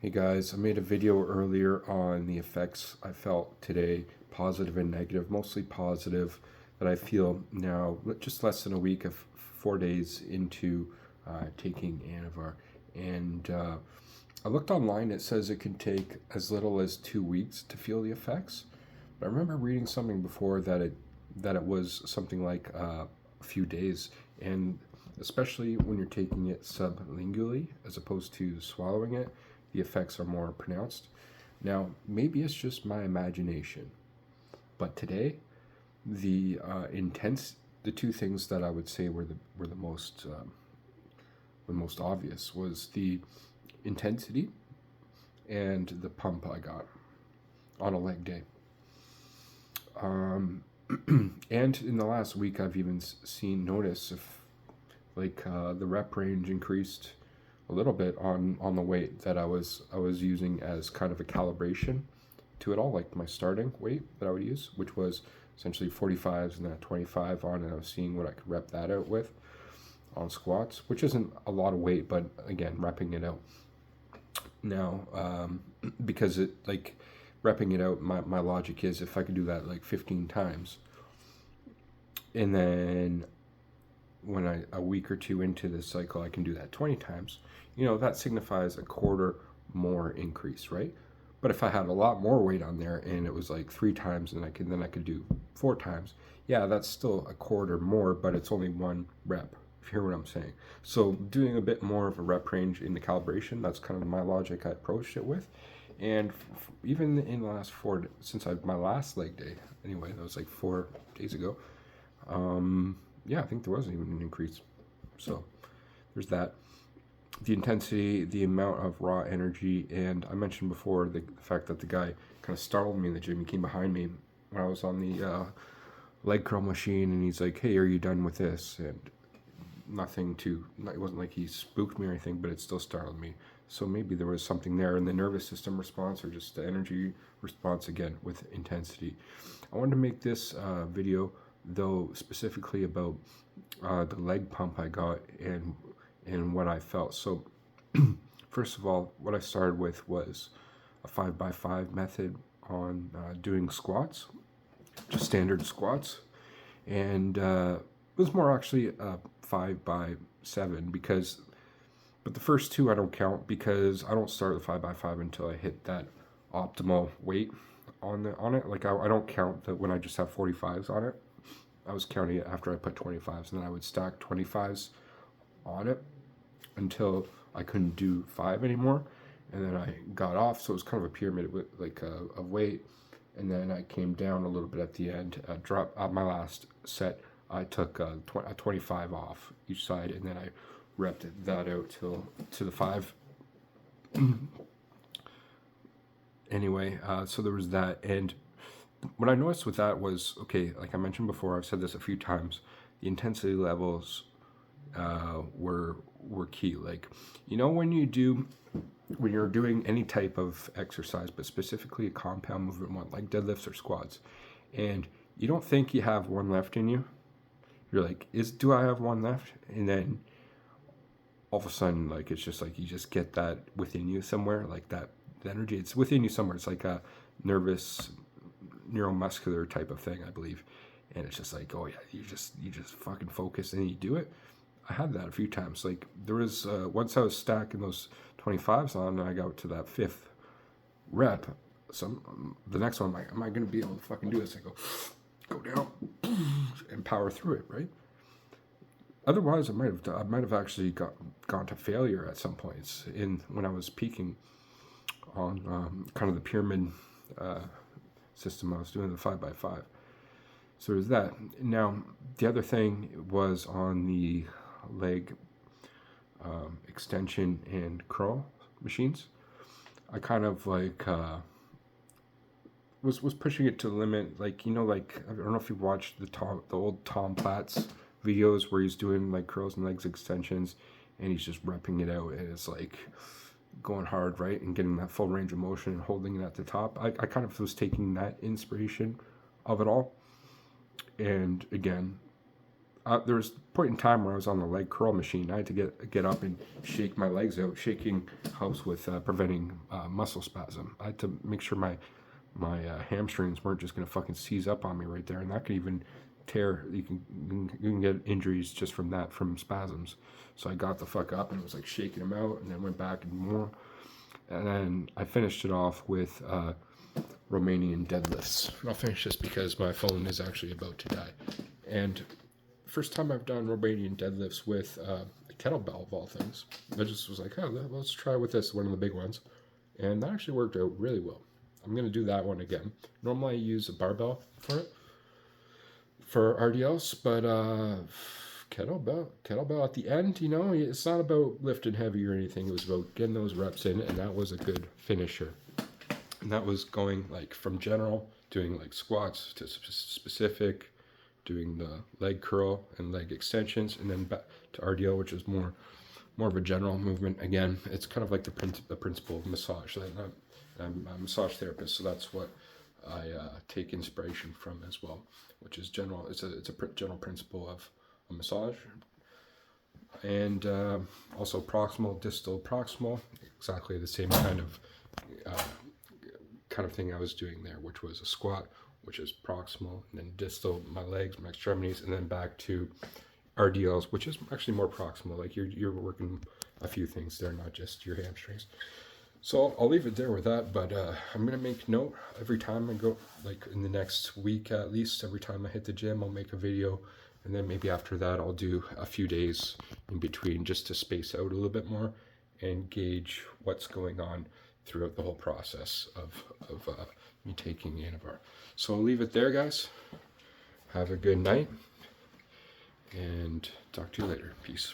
Hey guys, I made a video earlier on the effects I felt today, positive and negative, mostly positive, that I feel now, just less than a week of 4 days into taking Anavar. And I looked online, it says it can take as little as 2 weeks to feel the effects. But I remember reading something before that it was something like a few days, and especially when you're taking it sublingually as opposed to swallowing it, the effects are more pronounced. Now, maybe it's just my imagination, but today, the two things that I would say were the most obvious was the intensity and the pump I got on a leg day. And in the last week, I've even notice if the rep range increased a little bit on the weight that I was using as kind of a calibration to it all, like my starting weight that I would use, which was essentially 45s and then a 25 on, and I was seeing what I could rep that out with on squats, which isn't a lot of weight, but again, repping it out. Now, because repping it out, my logic is if I could do that like 15 times, and then when a week or two into this cycle, I can do that 20 times, that signifies a quarter more increase, right? But if I had a lot more weight on there and it was like 3 times and then I could do 4 times, yeah, that's still a quarter more, but it's only one rep, if you hear what I'm saying. So doing a bit more of a rep range in the calibration, that's kind of my logic I approached it with. And even in the last since my last leg day, anyway, that was like 4 days ago, yeah, I think there wasn't even an increase. So there's that. The intensity, the amount of raw energy, and I mentioned before the fact that the guy kind of startled me in the gym. He came behind me when I was on the leg curl machine, and he's like, "Hey, are you done with this?" And it wasn't like he spooked me or anything, but it still startled me. So maybe there was something there in the nervous system response or just the energy response again with intensity. I wanted to make this video though specifically about the leg pump I got and what I felt. So first of all, what I started with was a 5x5 method on doing squats, just standard squats, and it was more actually a 5x7 but the first two I don't count because I don't start the 5x5 until I hit that optimal weight on it. Like I don't count that when I just have 45s on it. I was counting it after I put 25s, and then I would stack 25s on it until I couldn't do 5 anymore, and then I got off. So it was kind of a pyramid with of weight, and then I came down a little bit at the end. Drop my last set. I took a 25 off each side, and then I repped that out to the 5. Anyway, so there was that, and what I noticed with that was, okay, like I mentioned before, I've said this a few times, the intensity levels were key. Like, when you're doing any type of exercise, but specifically a compound movement one, like deadlifts or squats, and you don't think you have one left in you, you're like, do I have one left? And then all of a sudden, like, it's just like you just get that within you somewhere, like that energy, it's within you somewhere. It's like a neuromuscular type of thing, I believe. And it's just like, oh yeah, you just fucking focus and you do it. I had that a few times. Like there was once I was stacking those 25s on, and I got to that 5th rep. The next one, I'm like, am I gonna be able to fucking do this? I go down and power through it, right? Otherwise, I might have actually gone to failure at some points when I was peaking on kind of the pyramid system I was doing, the 5x5. So there's that. Now, the other thing was on the leg extension and curl machines. I kind of like was pushing it to the limit. Like, I don't know if you watched the old Tom Platz videos where he's doing like curls and legs extensions, and he's just repping it out, and it's like going hard, right, and getting that full range of motion and holding it at the top. I kind of was taking that inspiration of it all, and again, there was a point in time where I was on the leg curl machine. I had to get up and shake my legs out. Shaking helps with preventing muscle spasm. I had to make sure my hamstrings weren't just gonna fucking seize up on me right there, and that could even tear. You can get injuries just from that, from spasms. So I got the fuck up and was like shaking them out, and then went back and more, and then I finished it off with Romanian deadlifts. I'll finish this because my phone is actually about to die, and first time I've done Romanian deadlifts with a kettlebell of all things. I just was like, oh, let's try with this, one of the big ones, and that actually worked out really well. I'm gonna do that one again. Normally I use a barbell for it, for RDLs, but kettlebell at the end, it's not about lifting heavy or anything. It was about getting those reps in, and that was a good finisher. And that was going like from general, doing like squats to specific, doing the leg curl and leg extensions, and then back to RDL, which is more of a general movement. Again, it's kind of like the principle of massage. I'm a massage therapist, so that's what I take inspiration from as well, which is general. It's a general principle of a massage, and also proximal, distal, proximal, exactly the same kind of thing I was doing there, which was a squat, which is proximal, and then distal, my legs, my extremities, and then back to RDLs, which is actually more proximal. Like you're working a few things there, not just your hamstrings. So I'll leave it there with that, but I'm gonna make note every time I go, like in the next week at least, every time I hit the gym, I'll make a video, and then maybe after that I'll do a few days in between just to space out a little bit more and gauge what's going on throughout the whole process of me taking Anavar. So I'll leave it there, guys. Have a good night, and talk to you later. Peace.